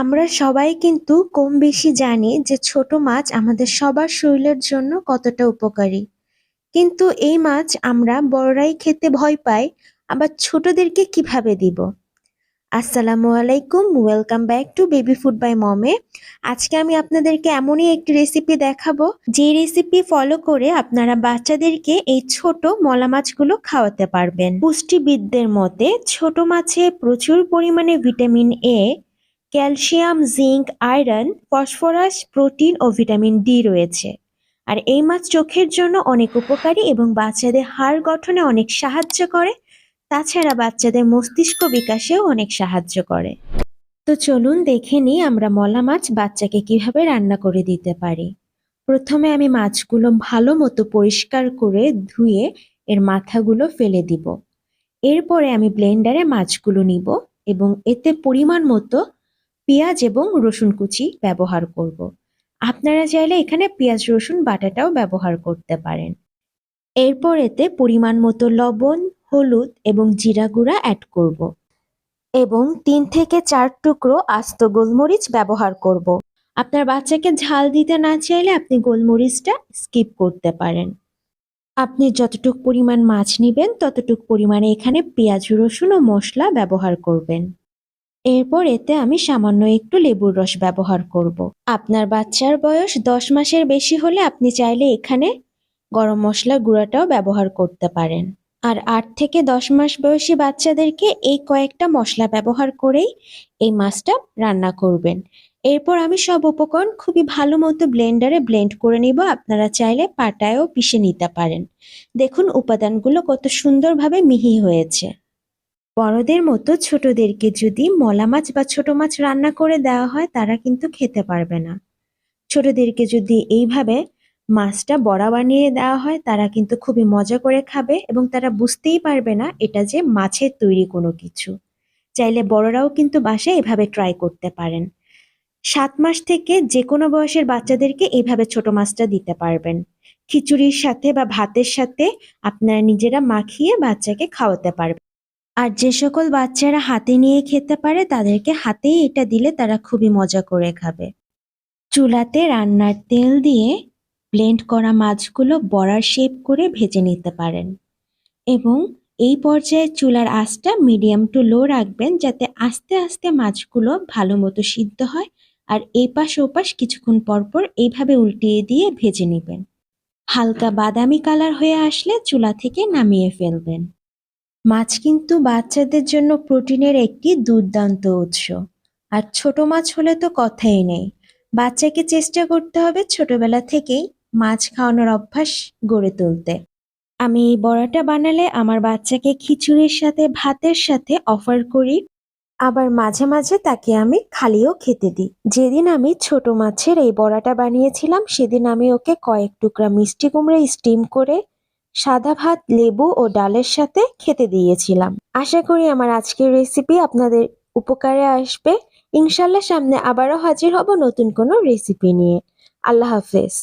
আমরা সবাই কিন্তু কম বেশি জানি যে ছোট মাছ আমাদের সবার শরীরের জন্য কতটা উপকারী। কিন্তু এই মাছ আমরা বড়রাই খেতে ভয় পাই, আবার ছোটদেরকে কিভাবে দিব? আসসালামু আলাইকুম, welcome back to baby food by mom. আজকে আমি আপনাদেরকে এমনই একটি রেসিপি দেখাবো, যে রেসিপি ফলো করে আপনারা বাচ্চাদেরকে এই ছোট মলা মাছগুলো খাওয়াতে পারবেন। পুষ্টিবিদদের মতে ছোট মাছে প্রচুর পরিমাণে vitamin A, calcium, zinc, iron, phosphorus, protein ও ভিটামিন ডি রয়েছে। আর এই মাছ চোখের জন্য অনেক উপকারী এবং বাচ্চাদের হাড় গঠনে অনেক সাহায্য করে। তাছাড়া বাচ্চাদের মস্তিষ্ক বিকাশেও অনেক সাহায্য করে। তো চলুন দেখে নিই আমরা মলা মাছ বাচ্চাকে কিভাবে রান্না করে দিতে পারি। প্রথমে আমি মাছগুলো ভালো মতো পরিষ্কার করে ধুয়ে এর মাথাগুলো ফেলে দিব। এরপরে আমি ব্লেন্ডারে মাছগুলো নিব এবং এতে পরিমাণ মতো পেঁয়াজ এবং রসুন কুচি ব্যবহার করব। আপনারা চাইলে এখানে পেঁয়াজ রসুন বাটাটাও ব্যবহার করতে পারেন। এরপর এতে পরিমাণ মতো লবণ, হলুদ এবং জিরা গুঁড়া অ্যাড করব এবং ৩ থেকে ৪ টুকরো আস্ত গোলমরিচ ব্যবহার করব। আপনার বাচ্চাকে ঝাল দিতে না চাইলে আপনি গোলমরিচটা স্কিপ করতে পারেন। আপনি যতটুক পরিমাণ মাছ নিবেন ততটুক পরিমাণে এখানে পেঁয়াজ, রসুন ও মশলা ব্যবহার করবেন। এরপর এতে আমি সামান্য একটু লেবুর রস ব্যবহার করব। আপনার বাচ্চার বয়স ১০ মাসের বেশি হলে আপনি চাইলে এখানে গরম মশলার গুঁড়াটাও ব্যবহার করতে পারেন। আর ৮ থেকে ১০ মাস বয়সী বাচ্চাদেরকে এই কয়েকটা মশলা ব্যবহার করেই এই মাছটা রান্না করবেন। এরপর আমি সব উপকরণ খুবই ভালো মতো ব্লেন্ডারে ব্লেন্ড করে নিব। আপনারা চাইলে পাটায়ও পিষে নিতে পারেন। দেখুন উপাদানগুলো কত সুন্দরভাবে মিহি হয়েছে। বড়দের মতো ছোটদেরকে যদি মলা মাছ বা ছোট মাছ রান্না করে দেওয়া হয় তারা কিন্তু খেতে পারবে না। ছোটদেরকে যদি এইভাবে মাছটা বড়া বানিয়ে দেওয়া হয় তারা কিন্তু খুবই মজা করে খাবে এবং তারা বুঝতেই পারবে না এটা যে মাছের তৈরি কোনো কিছু। চাইলে বড়রাও কিন্তু বাসায় এভাবে ট্রাই করতে পারেন। ৭ মাস থেকে যে কোনো বয়সের বাচ্চাদেরকে এইভাবে ছোট মাছটা দিতে পারবেন। খিচুড়ির সাথে বা ভাতের সাথে আপনারা নিজেরা মাখিয়ে বাচ্চাকে খাওয়াতে পারবেন। আর যে সকল বাচ্চারা হাতে নিয়ে খেতে পারে তাদেরকে হাতেই এটা দিলে তারা খুবই মজা করে খাবে। চুলাতে রান্নার তেল দিয়ে ব্লেন্ড করা মাছগুলো বড়ার শেপ করে ভেজে নিতে পারেন এবং এই পর্যায়ে চুলার আঁচটা মিডিয়াম টু লো রাখবেন যাতে আস্তে আস্তে মাছগুলো ভালো মতো সিদ্ধ হয়। আর এই পাশ ওপাশ কিছুক্ষণ পরপর এইভাবে উল্টিয়ে দিয়ে ভেজে নেবেন। হালকা বাদামি কালার হয়ে আসলে চুলা থেকে নামিয়ে ফেলবেন। মাছ কিন্তু বাচ্চাদের জন্য প্রোটিনের একটি দুর্দান্ত উৎস। আর ছোট মাছ হলে তো কথাই নেই। বাচ্চাকে চেষ্টা করতে হবে ছোটবেলা থেকেই মাছ খাওয়ানোর অভ্যাস গড়ে তুলতে। আমি এই বড়াটা বানালে আমার বাচ্চাকে খিচুড়ির সাথে ভাতের সাথে অফার করি, আবার মাঝে মাঝে তাকে আমি খালিও খেতে দিই। যেদিন আমি ছোট মাছের এই বড়াটা বানিয়েছিলাম সেদিন আমি ওকে কয়েক টুকরা মিষ্টি কুমড়া স্টিম করে সাদা ভাত, লেবু ও ডালের সাথে খেতে দিয়েছিলাম। আশা করি আমার আজকের রেসিপি আপনাদের উপকারে আসবে। ইনশাল্লাহ সামনে আবারও হাজির হব নতুন কোনো রেসিপি নিয়ে। আল্লাহ হাফেজ।